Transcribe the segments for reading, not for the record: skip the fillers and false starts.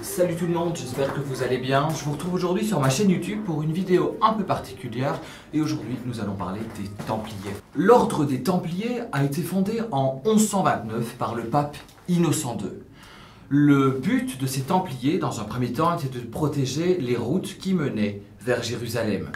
Salut tout le monde, j'espère que vous allez bien. Je vous retrouve aujourd'hui sur ma chaîne YouTube pour une vidéo un peu particulière et aujourd'hui nous allons parler des Templiers. L'ordre des Templiers a été fondé en 1129 par le pape Innocent II. Le but de ces Templiers, dans un premier temps, était de protéger les routes qui menaient vers Jérusalem.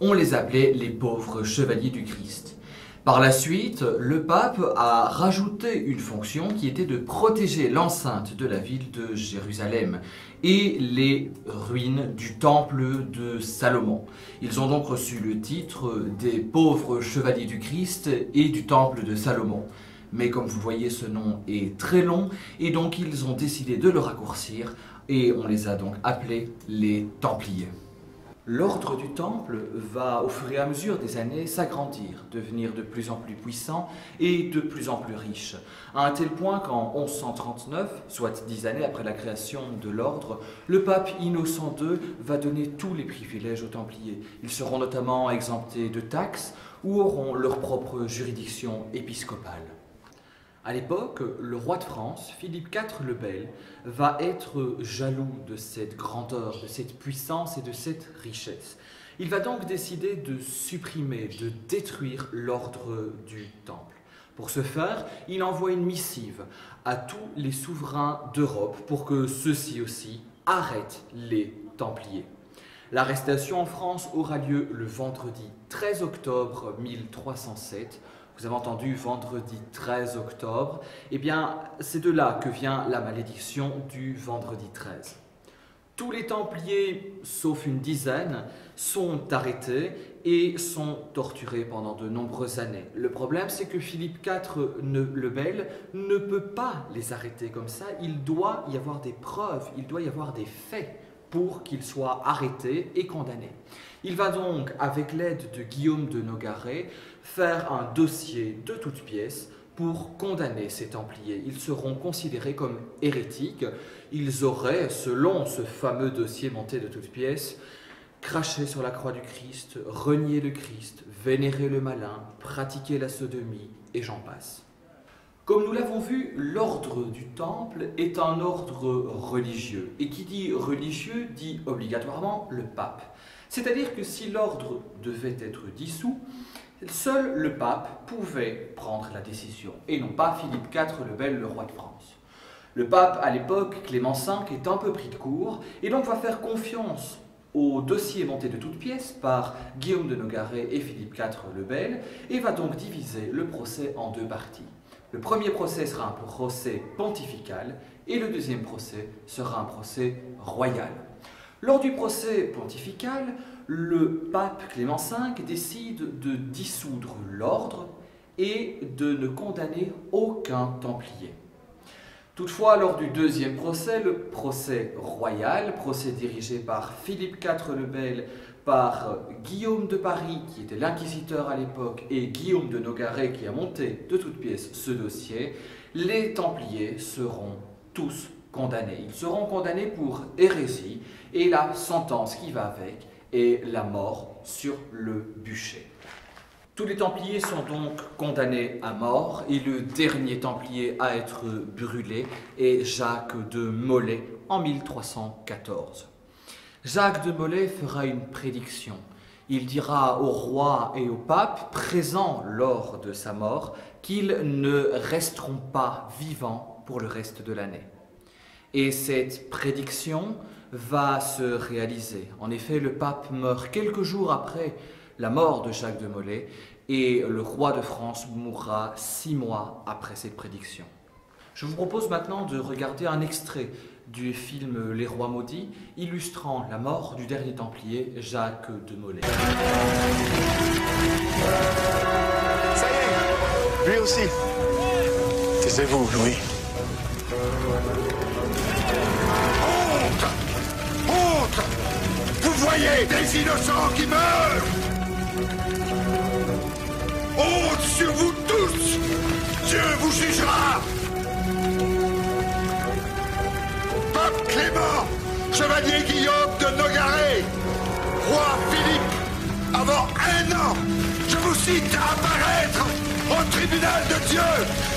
On les appelait les pauvres chevaliers du Christ. Par la suite, le pape a rajouté une fonction qui était de protéger l'enceinte de la ville de Jérusalem et les ruines du temple de Salomon. Ils ont donc reçu le titre des pauvres chevaliers du Christ et du temple de Salomon. Mais comme vous voyez, ce nom est très long et donc ils ont décidé de le raccourcir et on les a donc appelés les Templiers. L'ordre du Temple va, au fur et à mesure des années, s'agrandir, devenir de plus en plus puissant et de plus en plus riche, à un tel point qu'en 1139, soit 10 années après la création de l'ordre, le pape Innocent II va donner tous les privilèges aux Templiers. Ils seront notamment exemptés de taxes ou auront leur propre juridiction épiscopale. À l'époque, le roi de France, Philippe IV le Bel, va être jaloux de cette grandeur, de cette puissance et de cette richesse. Il va donc décider de supprimer, de détruire l'ordre du Temple. Pour ce faire, il envoie une missive à tous les souverains d'Europe pour que ceux-ci aussi arrêtent les Templiers. L'arrestation en France aura lieu le vendredi 13 octobre 1307. Vous avez entendu vendredi 13 octobre, eh bien c'est de là que vient la malédiction du vendredi 13. Tous les Templiers, sauf une dizaine, sont arrêtés et sont torturés pendant de nombreuses années. Le problème, c'est que Philippe IV le Bel ne peut pas les arrêter comme ça. Il doit y avoir des preuves, il doit y avoir des faits pour qu'ils soient arrêtés et condamnés. Il va donc, avec l'aide de Guillaume de Nogaret, faire un dossier de toutes pièces pour condamner ces Templiers. Ils seront considérés comme hérétiques. Ils auraient, selon ce fameux dossier monté de toutes pièces, craché sur la croix du Christ, renié le Christ, vénéré le malin, pratiqué la sodomie, et j'en passe. Comme nous l'avons vu, l'ordre du Temple est un ordre religieux. Et qui dit religieux dit obligatoirement le pape. C'est-à-dire que si l'ordre devait être dissous, seul le pape pouvait prendre la décision, et non pas Philippe IV le Bel, le roi de France. Le pape, à l'époque, Clément V, est un peu pris de court, et donc va faire confiance au dossier monté de toutes pièces par Guillaume de Nogaret et Philippe IV le Bel, et va donc diviser le procès en deux parties. Le premier procès sera un procès pontifical, et le deuxième procès sera un procès royal. Lors du procès pontifical, le pape Clément V décide de dissoudre l'ordre et de ne condamner aucun Templier. Toutefois, lors du deuxième procès, le procès royal, procès dirigé par Philippe IV le Bel, par Guillaume de Paris, qui était l'inquisiteur à l'époque, et Guillaume de Nogaret, qui a monté de toutes pièces ce dossier, les Templiers seront tous condamnés. Ils seront condamnés pour hérésie, et la sentence qui va avec est la mort sur le bûcher. Tous les Templiers sont donc condamnés à mort, et le dernier Templier à être brûlé est Jacques de Molay en 1314. Jacques de Molay fera une prédiction. Il dira au roi et au pape, présents lors de sa mort, qu'ils ne resteront pas vivants pour le reste de l'année. Et cette prédiction va se réaliser. En effet, le pape meurt quelques jours après la mort de Jacques de Molay et le roi de France mourra 6 mois après cette prédiction. Je vous propose maintenant de regarder un extrait du film Les Rois Maudits, illustrant la mort du dernier Templier, Jacques de Molay. Ça y est, lui aussi. Taisez-vous, Louis. Honte! Honte! Vous voyez des innocents qui meurent! Honte sur vous tous! Dieu vous jugera! Pape Clément, chevalier Guillaume de Nogaret, roi Philippe, avant 1 an, je vous cite à apparaître au tribunal de Dieu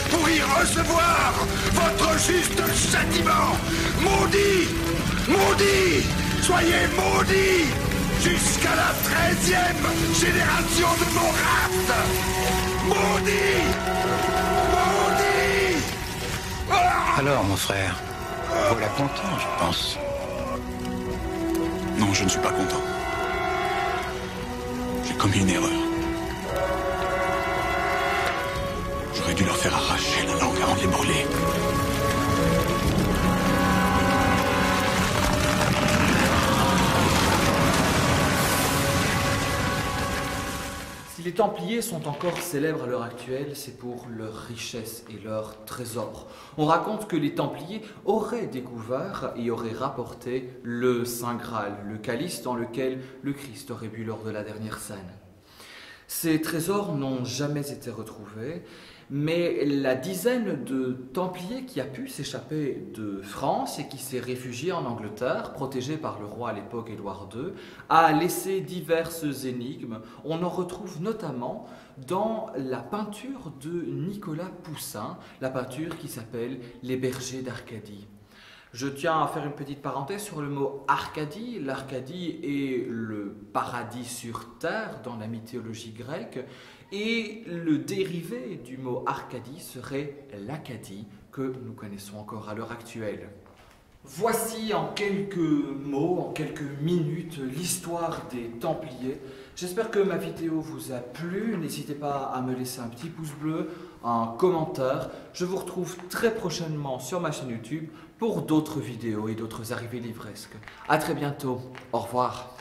pour y recevoir votre juste châtiment. Maudit, Maudits! Soyez maudits! Jusqu'à la 13e génération de mon race! Maudits! Maudits! Ah! Alors, mon frère, voilà content, je pense. Non, je ne suis pas content. J'ai commis une erreur. J'aurais dû leur faire arracher la langue avant de les brûler. Si les Templiers sont encore célèbres à l'heure actuelle, c'est pour leur richesse et leur trésor. On raconte que les Templiers auraient découvert et auraient rapporté le Saint Graal, le calice dans lequel le Christ aurait bu lors de la dernière scène. Ces trésors n'ont jamais été retrouvés, mais la dizaine de Templiers qui a pu s'échapper de France et qui s'est réfugié en Angleterre, protégé par le roi à l'époque Édouard II, a laissé diverses énigmes. On en retrouve notamment dans la peinture de Nicolas Poussin, la peinture qui s'appelle « Les bergers d'Arcadie ». Je tiens à faire une petite parenthèse sur le mot Arcadie. L'Arcadie est le paradis sur terre dans la mythologie grecque et le dérivé du mot Arcadie serait l'Acadie que nous connaissons encore à l'heure actuelle. Voici en quelques mots, en quelques minutes, l'histoire des Templiers. J'espère que ma vidéo vous a plu. N'hésitez pas à me laisser un petit pouce bleu, un commentaire. Je vous retrouve très prochainement sur ma chaîne YouTube pour d'autres vidéos et d'autres arrivées livresques. A très bientôt. Au revoir.